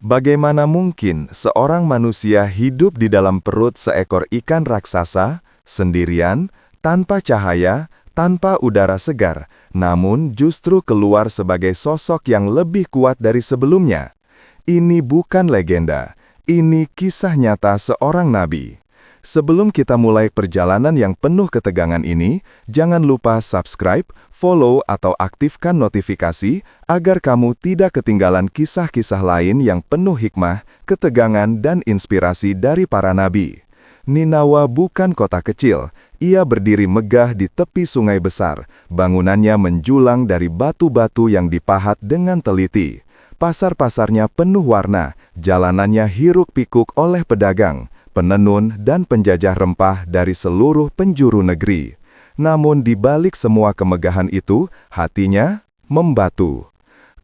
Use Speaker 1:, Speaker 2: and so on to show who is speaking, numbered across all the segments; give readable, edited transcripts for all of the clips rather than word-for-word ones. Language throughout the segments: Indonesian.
Speaker 1: Bagaimana mungkin seorang manusia hidup di dalam perut seekor ikan raksasa, sendirian, tanpa cahaya, tanpa udara segar, namun justru keluar sebagai sosok yang lebih kuat dari sebelumnya? Ini bukan legenda, ini kisah nyata seorang nabi. Sebelum kita mulai perjalanan yang penuh ketegangan ini, jangan lupa subscribe, follow, atau aktifkan notifikasi agar kamu tidak ketinggalan kisah-kisah lain yang penuh hikmah, ketegangan, dan inspirasi dari para nabi. Ninawa bukan kota kecil, ia berdiri megah di tepi sungai besar, bangunannya menjulang dari batu-batu yang dipahat dengan teliti. Pasar-pasarnya penuh warna, jalanannya hiruk-pikuk oleh pedagang, penenun, dan penjajah rempah dari seluruh penjuru negeri. Namun di balik semua kemegahan itu, hatinya membatu.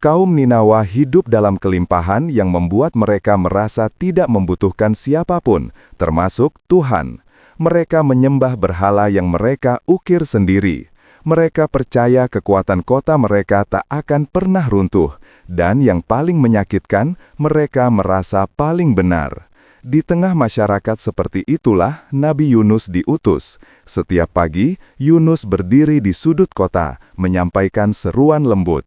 Speaker 1: Kaum Ninawa hidup dalam kelimpahan yang membuat mereka merasa tidak membutuhkan siapapun, termasuk Tuhan. Mereka menyembah berhala yang mereka ukir sendiri. Mereka percaya kekuatan kota mereka tak akan pernah runtuh, dan yang paling menyakitkan, mereka merasa paling benar. Di tengah masyarakat seperti itulah Nabi Yunus diutus. Setiap pagi, Yunus berdiri di sudut kota, menyampaikan seruan lembut.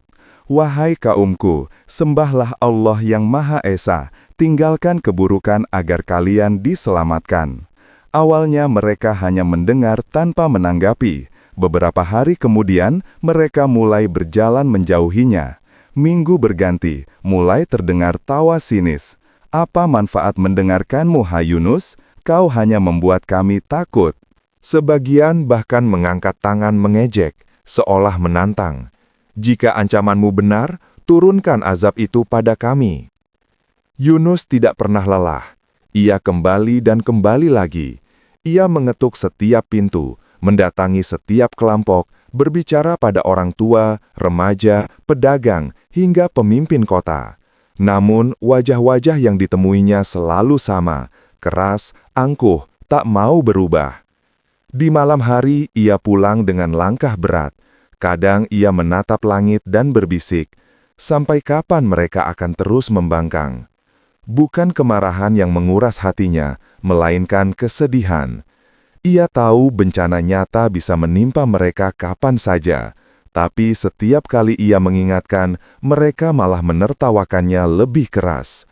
Speaker 1: "Wahai kaumku, sembahlah Allah yang Maha Esa, tinggalkan keburukan agar kalian diselamatkan." Awalnya mereka hanya mendengar tanpa menanggapi. Beberapa hari kemudian, mereka mulai berjalan menjauhinya. Minggu berganti, mulai terdengar tawa sinis. "Apa manfaat mendengarkanmu, hai Yunus? Kau hanya membuat kami takut." Sebagian bahkan mengangkat tangan mengejek, seolah menantang. "Jika ancamanmu benar, turunkan azab itu pada kami." Yunus tidak pernah lelah. Ia kembali dan kembali lagi. Ia mengetuk setiap pintu, mendatangi setiap kelompok, berbicara pada orang tua, remaja, pedagang, hingga pemimpin kota. Namun, wajah-wajah yang ditemuinya selalu sama, keras, angkuh, tak mau berubah. Di malam hari, ia pulang dengan langkah berat. Kadang ia menatap langit dan berbisik, "Sampai kapan mereka akan terus membangkang?" Bukan kemarahan yang menguras hatinya, melainkan kesedihan. Ia tahu bencana nyata bisa menimpa mereka kapan saja. Tapi setiap kali ia mengingatkan, mereka malah menertawakannya lebih keras.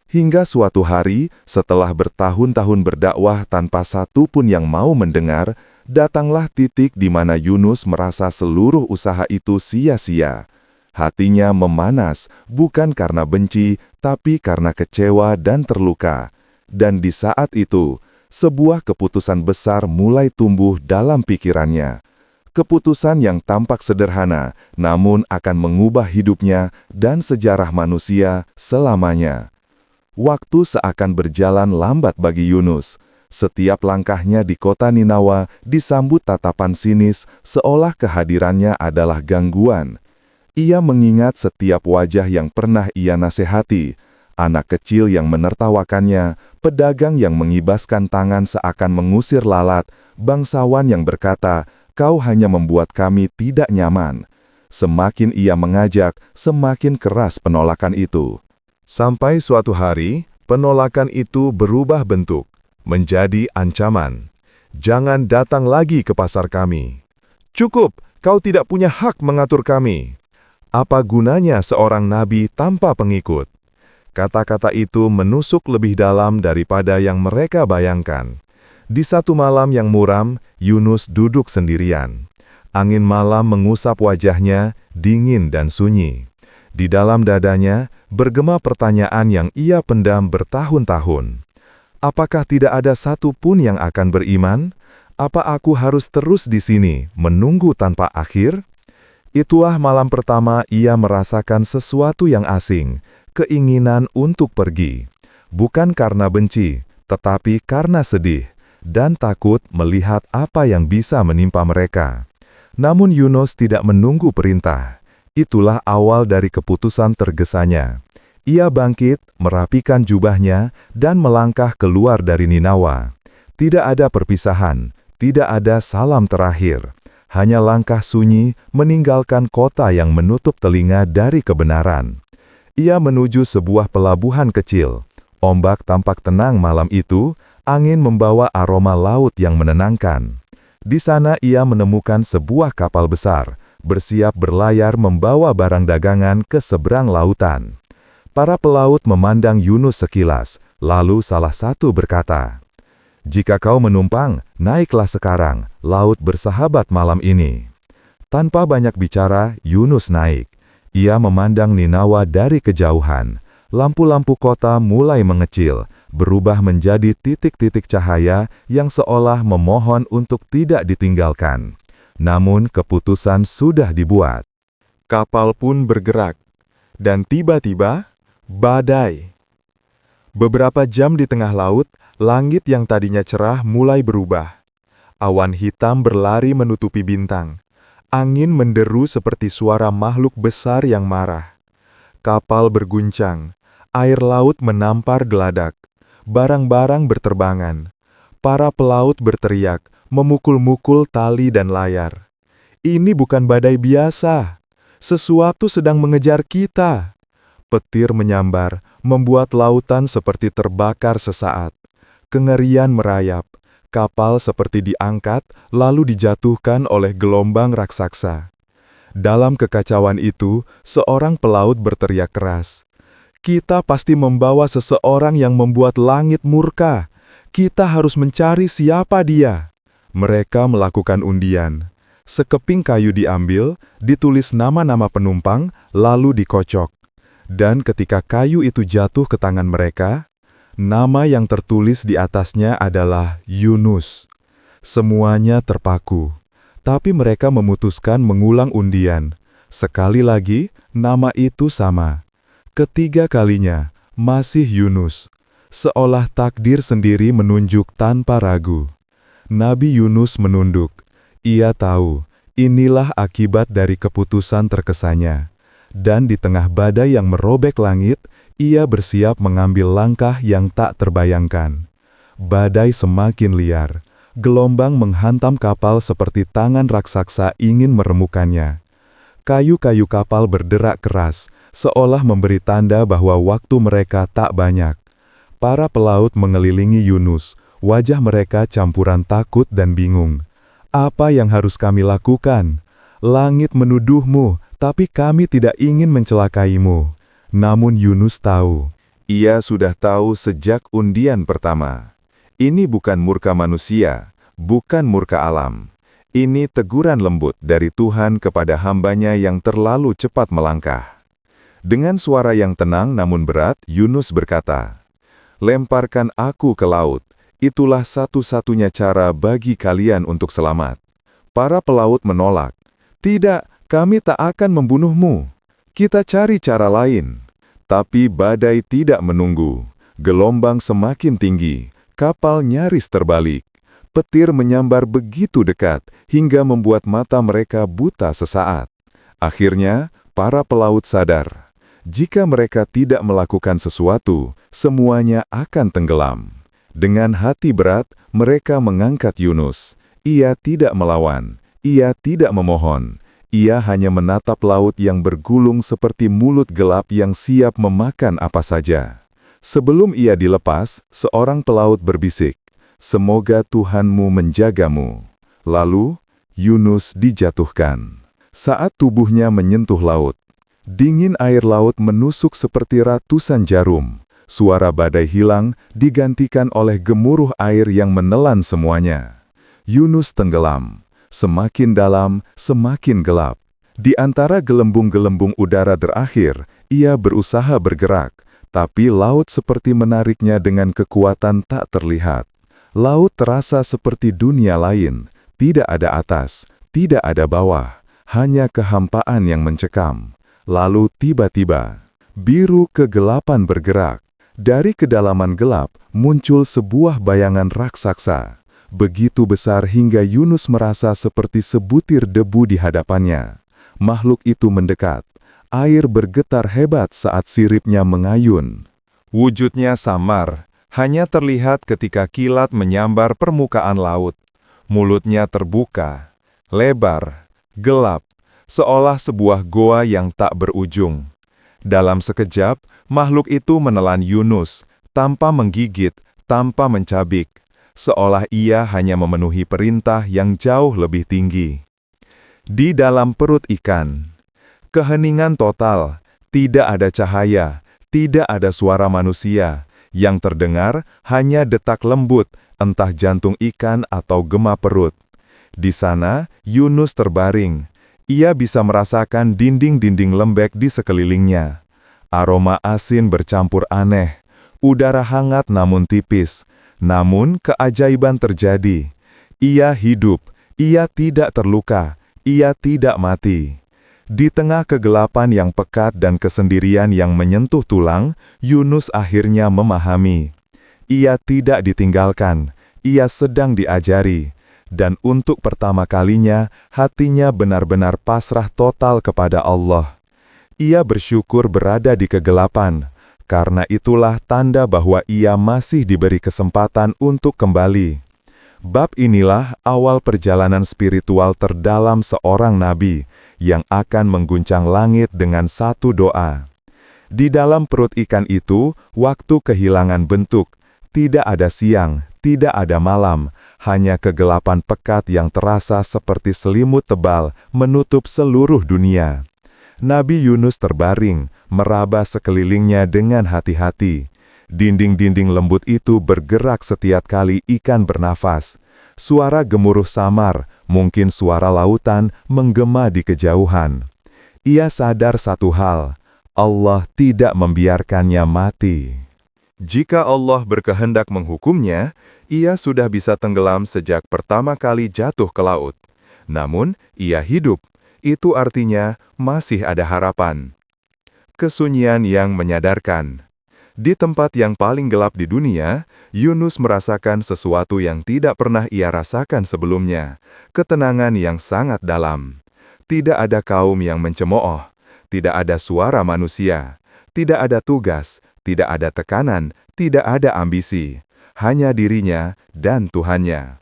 Speaker 1: Hingga suatu hari, setelah bertahun-tahun berdakwah tanpa satu pun yang mau mendengar, datanglah titik di mana Yunus merasa seluruh usaha itu sia-sia. Hatinya memanas, bukan karena benci, tapi karena kecewa dan terluka. Dan di saat itu, sebuah keputusan besar mulai tumbuh dalam pikirannya. Keputusan yang tampak sederhana, namun akan mengubah hidupnya dan sejarah manusia selamanya. Waktu seakan berjalan lambat bagi Yunus. Setiap langkahnya di kota Ninawa disambut tatapan sinis, seolah kehadirannya adalah gangguan. Ia mengingat setiap wajah yang pernah ia nasihati, anak kecil yang menertawakannya, pedagang yang mengibaskan tangan seakan mengusir lalat, bangsawan yang berkata, "Kau hanya membuat kami tidak nyaman." Semakin ia mengajak, semakin keras penolakan itu. Sampai suatu hari, penolakan itu berubah bentuk, menjadi ancaman. "Jangan datang lagi ke pasar kami. Cukup, kau tidak punya hak mengatur kami." Apa gunanya seorang nabi tanpa pengikut? Kata-kata itu menusuk lebih dalam daripada yang mereka bayangkan. Di satu malam yang muram, Yunus duduk sendirian. Angin malam mengusap wajahnya, dingin dan sunyi. Di dalam dadanya, bergema pertanyaan yang ia pendam bertahun-tahun. Apakah tidak ada satu pun yang akan beriman? Apa aku harus terus di sini, menunggu tanpa akhir? Itulah malam pertama ia merasakan sesuatu yang asing, keinginan untuk pergi. Bukan karena benci, tetapi karena sedih dan takut melihat apa yang bisa menimpa mereka. Namun Yunus tidak menunggu perintah. Itulah awal dari keputusan tergesanya. Ia bangkit, merapikan jubahnya, dan melangkah keluar dari Ninawa. Tidak ada perpisahan, tidak ada salam terakhir. Hanya langkah sunyi meninggalkan kota yang menutup telinga dari kebenaran. Ia menuju sebuah pelabuhan kecil. Ombak tampak tenang malam itu, angin membawa aroma laut yang menenangkan. Di sana ia menemukan sebuah kapal besar, bersiap berlayar membawa barang dagangan ke seberang lautan. Para pelaut memandang Yunus sekilas, lalu salah satu berkata, "Jika kau menumpang, naiklah sekarang, laut bersahabat malam ini." Tanpa banyak bicara, Yunus naik. Ia memandang Ninawa dari kejauhan. Lampu-lampu kota mulai mengecil, berubah menjadi titik-titik cahaya yang seolah memohon untuk tidak ditinggalkan. Namun keputusan sudah dibuat. Kapal pun bergerak, dan tiba-tiba, badai. Beberapa jam di tengah laut, langit yang tadinya cerah mulai berubah. Awan hitam berlari menutupi bintang. Angin menderu seperti suara makhluk besar yang marah. Kapal berguncang, air laut menampar geladak, barang-barang berterbangan. Para pelaut berteriak, memukul-mukul tali dan layar. Ini bukan badai biasa. Sesuatu sedang mengejar kita. Petir menyambar, membuat lautan seperti terbakar sesaat. Kengerian merayap. Kapal seperti diangkat, lalu dijatuhkan oleh gelombang raksasa. Dalam kekacauan itu, seorang pelaut berteriak keras, "Kita pasti membawa seseorang yang membuat langit murka. Kita harus mencari siapa dia." Mereka melakukan undian. Sekeping kayu diambil, ditulis nama-nama penumpang, lalu dikocok. Dan ketika kayu itu jatuh ke tangan mereka, nama yang tertulis di atasnya adalah Yunus. Semuanya terpaku, tapi mereka memutuskan mengulang undian. Sekali lagi, nama itu sama. Ketiga kalinya, masih Yunus. Seolah takdir sendiri menunjuk tanpa ragu. Nabi Yunus menunduk. Ia tahu, inilah akibat dari keputusan terkesannya. Dan di tengah badai yang merobek langit, ia bersiap mengambil langkah yang tak terbayangkan. Badai semakin liar. Gelombang menghantam kapal seperti tangan raksasa ingin meremukannya. Kayu-kayu kapal berderak keras, seolah memberi tanda bahwa waktu mereka tak banyak. Para pelaut mengelilingi Yunus, wajah mereka campuran takut dan bingung. Apa yang harus kami lakukan? Langit menuduhmu, tapi kami tidak ingin mencelakaimu. Namun Yunus tahu. Ia sudah tahu sejak undian pertama. Ini bukan murka manusia, bukan murka alam. Ini teguran lembut dari Tuhan kepada hambanya yang terlalu cepat melangkah. Dengan suara yang tenang namun berat, Yunus berkata, "Lemparkan aku ke laut. Itulah satu-satunya cara bagi kalian untuk selamat." Para pelaut menolak. "Tidak, kami tak akan membunuhmu. Kita cari cara lain." Tapi badai tidak menunggu. Gelombang semakin tinggi, kapal nyaris terbalik. Petir menyambar begitu dekat, hingga membuat mata mereka buta sesaat. Akhirnya, para pelaut sadar. Jika mereka tidak melakukan sesuatu, semuanya akan tenggelam. Dengan hati berat, mereka mengangkat Yunus. Ia tidak melawan, ia tidak memohon. Ia hanya menatap laut yang bergulung seperti mulut gelap yang siap memakan apa saja. Sebelum ia dilepas, seorang pelaut berbisik, "Semoga Tuhanmu menjagamu." Lalu, Yunus dijatuhkan. Saat tubuhnya menyentuh laut, dingin air laut menusuk seperti ratusan jarum. Suara badai hilang, digantikan oleh gemuruh air yang menelan semuanya. Yunus tenggelam. Semakin dalam, semakin gelap. Di antara gelembung-gelembung udara terakhir, ia berusaha bergerak, tapi laut seperti menariknya dengan kekuatan tak terlihat. Laut terasa seperti dunia lain, tidak ada atas, tidak ada bawah, hanya kehampaan yang mencekam. Lalu tiba-tiba, biru kegelapan bergerak. Dari kedalaman gelap, muncul sebuah bayangan raksasa. Begitu besar hingga Yunus merasa seperti sebutir debu di hadapannya. Makhluk itu mendekat. Air bergetar hebat saat siripnya mengayun. Wujudnya samar, hanya terlihat ketika kilat menyambar permukaan laut. Mulutnya terbuka, lebar, gelap, seolah sebuah goa yang tak berujung. Dalam sekejap, makhluk itu menelan Yunus, tanpa menggigit, tanpa mencabik, seolah ia hanya memenuhi perintah yang jauh lebih tinggi. Di dalam perut ikan, keheningan total, tidak ada cahaya, tidak ada suara manusia, yang terdengar hanya detak lembut, entah jantung ikan atau gema perut. Di sana, Yunus terbaring. Ia bisa merasakan dinding-dinding lembek di sekelilingnya. Aroma asin bercampur aneh, udara hangat namun tipis. Namun keajaiban terjadi. Ia hidup, ia tidak terluka, ia tidak mati. Di tengah kegelapan yang pekat dan kesendirian yang menyentuh tulang, Yunus akhirnya memahami. Ia tidak ditinggalkan, ia sedang diajari. Dan untuk pertama kalinya, hatinya benar-benar pasrah total kepada Allah. Ia bersyukur berada di kegelapan, karena itulah tanda bahwa ia masih diberi kesempatan untuk kembali. Bab inilah awal perjalanan spiritual terdalam seorang nabi yang akan mengguncang langit dengan satu doa. Di dalam perut ikan itu, waktu kehilangan bentuk, tidak ada siang, tidak ada malam, hanya kegelapan pekat yang terasa seperti selimut tebal menutup seluruh dunia. Nabi Yunus terbaring, meraba sekelilingnya dengan hati-hati. Dinding-dinding lembut itu bergerak setiap kali ikan bernafas. Suara gemuruh samar, mungkin suara lautan, menggema di kejauhan. Ia sadar satu hal, Allah tidak membiarkannya mati. Jika Allah berkehendak menghukumnya, ia sudah bisa tenggelam sejak pertama kali jatuh ke laut. Namun, ia hidup. Itu artinya masih ada harapan. Kesunyian yang menyadarkan. Di tempat yang paling gelap di dunia, Yunus merasakan sesuatu yang tidak pernah ia rasakan sebelumnya, ketenangan yang sangat dalam. Tidak ada kaum yang mencemooh, tidak ada suara manusia, tidak ada tugas, tidak ada tekanan, tidak ada ambisi, hanya dirinya dan Tuhannya.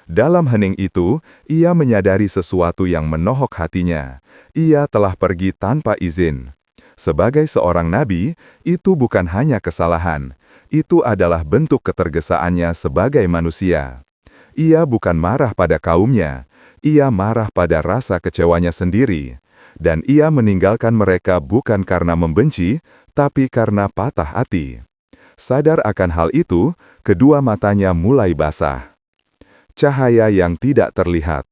Speaker 1: Dalam hening itu, ia menyadari sesuatu yang menohok hatinya. Ia telah pergi tanpa izin. Sebagai seorang nabi, itu bukan hanya kesalahan. Itu adalah bentuk ketergesaannya sebagai manusia. Ia bukan marah pada kaumnya. Ia marah pada rasa kecewanya sendiri. Dan ia meninggalkan mereka bukan karena membenci, tapi karena patah hati. Sadar akan hal itu, kedua matanya mulai basah. Cahaya yang tidak terlihat.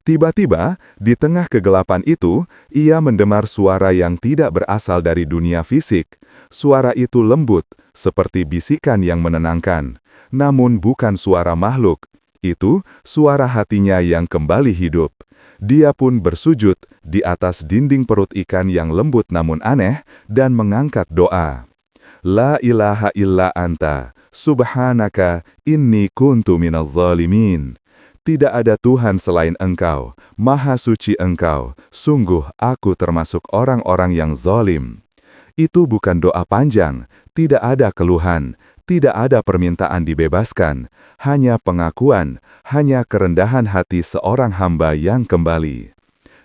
Speaker 1: Tiba-tiba, di tengah kegelapan itu, ia mendengar suara yang tidak berasal dari dunia fisik. Suara itu lembut, seperti bisikan yang menenangkan. Namun bukan suara makhluk. Itu suara hatinya yang kembali hidup. Dia pun bersujud di atas dinding perut ikan yang lembut namun aneh, dan mengangkat doa. La ilaha illa anta, subhanaka, inni kuntu minaz zalimin. Tidak ada Tuhan selain Engkau, Maha Suci Engkau, sungguh aku termasuk orang-orang yang zalim. Itu bukan doa panjang, tidak ada keluhan, tidak ada permintaan dibebaskan, hanya pengakuan, hanya kerendahan hati seorang hamba yang kembali.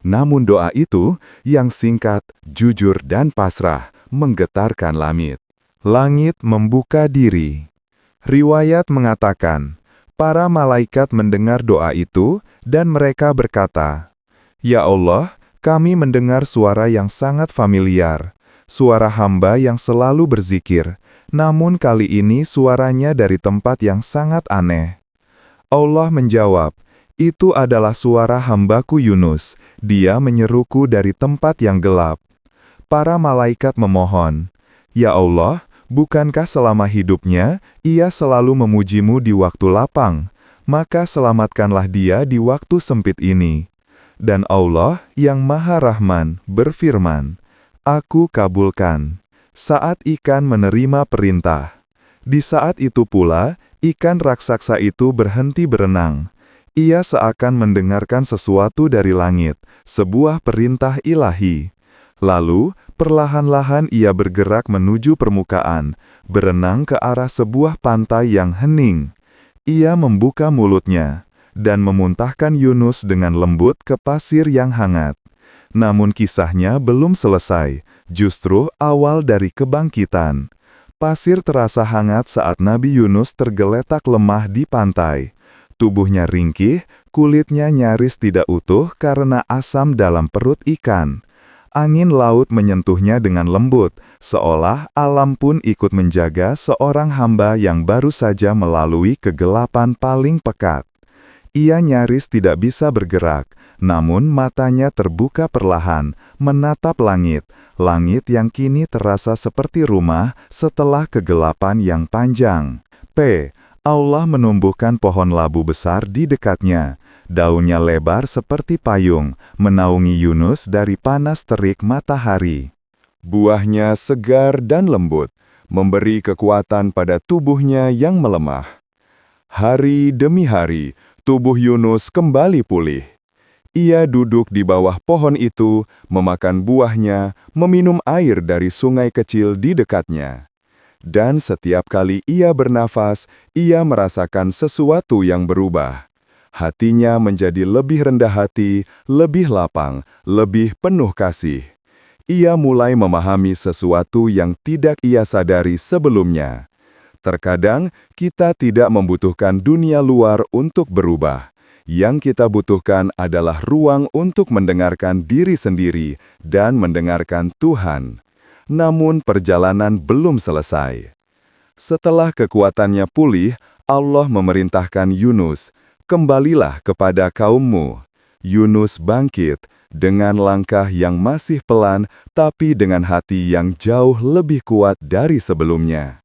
Speaker 1: Namun doa itu, yang singkat, jujur dan pasrah, menggetarkan langit. Langit membuka diri. Riwayat mengatakan, para malaikat mendengar doa itu, dan mereka berkata, "Ya Allah, kami mendengar suara yang sangat familiar, suara hamba yang selalu berzikir, namun kali ini suaranya dari tempat yang sangat aneh." Allah menjawab, "Itu adalah suara hambaku Yunus, dia menyeruku dari tempat yang gelap." Para malaikat memohon, "Ya Allah, bukankah selama hidupnya, ia selalu memujimu di waktu lapang? Maka selamatkanlah dia di waktu sempit ini." Dan Allah yang Maha Rahman berfirman, "Aku kabulkan." Saat ikan menerima perintah. Di saat itu pula, ikan raksasa itu berhenti berenang. Ia seakan mendengarkan sesuatu dari langit, sebuah perintah ilahi. Lalu, perlahan-lahan ia bergerak menuju permukaan, berenang ke arah sebuah pantai yang hening. Ia membuka mulutnya, dan memuntahkan Yunus dengan lembut ke pasir yang hangat. Namun kisahnya belum selesai. justru awal dari kebangkitan. Pasir terasa hangat saat Nabi Yunus tergeletak lemah di pantai. Tubuhnya ringkih, kulitnya nyaris tidak utuh karena asam dalam perut ikan. Angin laut menyentuhnya dengan lembut, seolah alam pun ikut menjaga seorang hamba yang baru saja melalui kegelapan paling pekat. Ia nyaris tidak bisa bergerak, namun matanya terbuka perlahan, menatap langit, langit yang kini terasa seperti rumah setelah kegelapan yang panjang. Allah menumbuhkan pohon labu besar di dekatnya. Daunnya lebar seperti payung, menaungi Yunus dari panas terik matahari. Buahnya segar dan lembut, memberi kekuatan pada tubuhnya yang melemah. Hari demi hari, tubuh Yunus kembali pulih. Ia duduk di bawah pohon itu, memakan buahnya, meminum air dari sungai kecil di dekatnya. Dan setiap kali ia bernafas, ia merasakan sesuatu yang berubah. Hatinya menjadi lebih rendah hati, lebih lapang, lebih penuh kasih. Ia mulai memahami sesuatu yang tidak ia sadari sebelumnya. Terkadang, kita tidak membutuhkan dunia luar untuk berubah. Yang kita butuhkan adalah ruang untuk mendengarkan diri sendiri dan mendengarkan Tuhan. Namun perjalanan belum selesai. Setelah kekuatannya pulih, Allah memerintahkan Yunus, "Kembalilah kepada kaummu." Yunus bangkit dengan langkah yang masih pelan, tapi dengan hati yang jauh lebih kuat dari sebelumnya.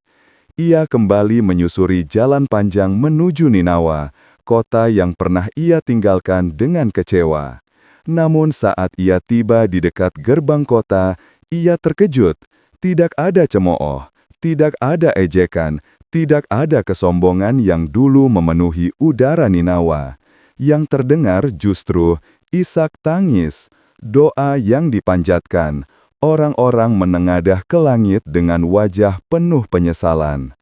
Speaker 1: Ia kembali menyusuri jalan panjang menuju Ninawa, kota yang pernah ia tinggalkan dengan kecewa. Namun saat ia tiba di dekat gerbang kota, ia terkejut. Tidak ada cemooh, tidak ada ejekan, tidak ada kesombongan yang dulu memenuhi udara Ninawa. Yang terdengar justru isak tangis, doa yang dipanjatkan. Orang-orang menengadah ke langit dengan wajah penuh penyesalan.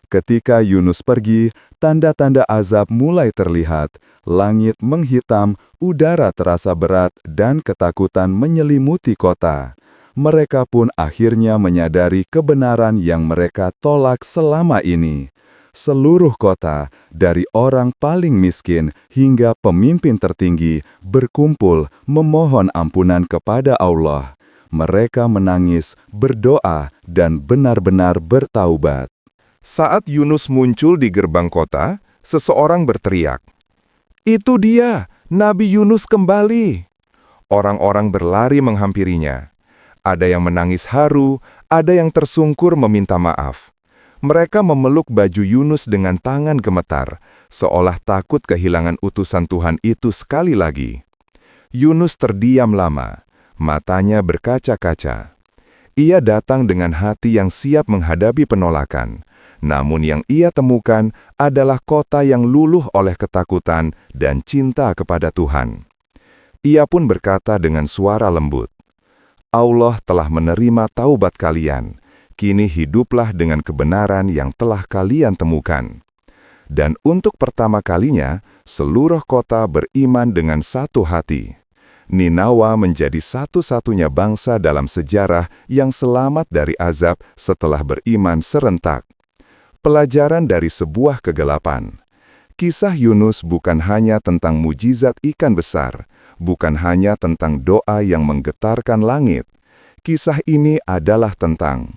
Speaker 1: Ketika Yunus pergi, tanda-tanda azab mulai terlihat. Langit menghitam, udara terasa berat, dan ketakutan menyelimuti kota. Mereka pun akhirnya menyadari kebenaran yang mereka tolak selama ini. Seluruh kota, dari orang paling miskin hingga pemimpin tertinggi, berkumpul memohon ampunan kepada Allah. Mereka menangis, berdoa, dan benar-benar bertaubat. Saat Yunus muncul di gerbang kota, seseorang berteriak, "Itu dia, Nabi Yunus kembali!" Orang-orang berlari menghampirinya. Ada yang menangis haru, ada yang tersungkur meminta maaf. Mereka memeluk baju Yunus dengan tangan gemetar, seolah takut kehilangan utusan Tuhan itu sekali lagi. Yunus terdiam lama. Matanya berkaca-kaca. Ia datang dengan hati yang siap menghadapi penolakan. Namun yang ia temukan adalah kota yang luluh oleh ketakutan dan cinta kepada Tuhan. Ia pun berkata dengan suara lembut, "Allah telah menerima taubat kalian. Kini hiduplah dengan kebenaran yang telah kalian temukan." Dan untuk pertama kalinya, seluruh kota beriman dengan satu hati. Ninawa menjadi satu-satunya bangsa dalam sejarah yang selamat dari azab setelah beriman serentak. Pelajaran dari sebuah kegelapan. Kisah Yunus bukan hanya tentang mujizat ikan besar, bukan hanya tentang doa yang menggetarkan langit. Kisah ini adalah tentang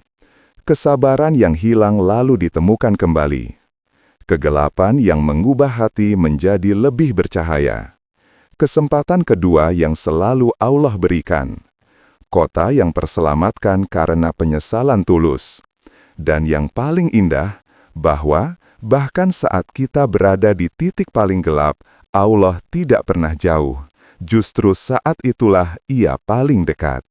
Speaker 1: kesabaran yang hilang lalu ditemukan kembali, kegelapan yang mengubah hati menjadi lebih bercahaya, kesempatan kedua yang selalu Allah berikan, kota yang terselamatkan karena penyesalan tulus, dan yang paling indah, bahwa bahkan saat kita berada di titik paling gelap, Allah tidak pernah jauh. Justru saat itulah Ia paling dekat.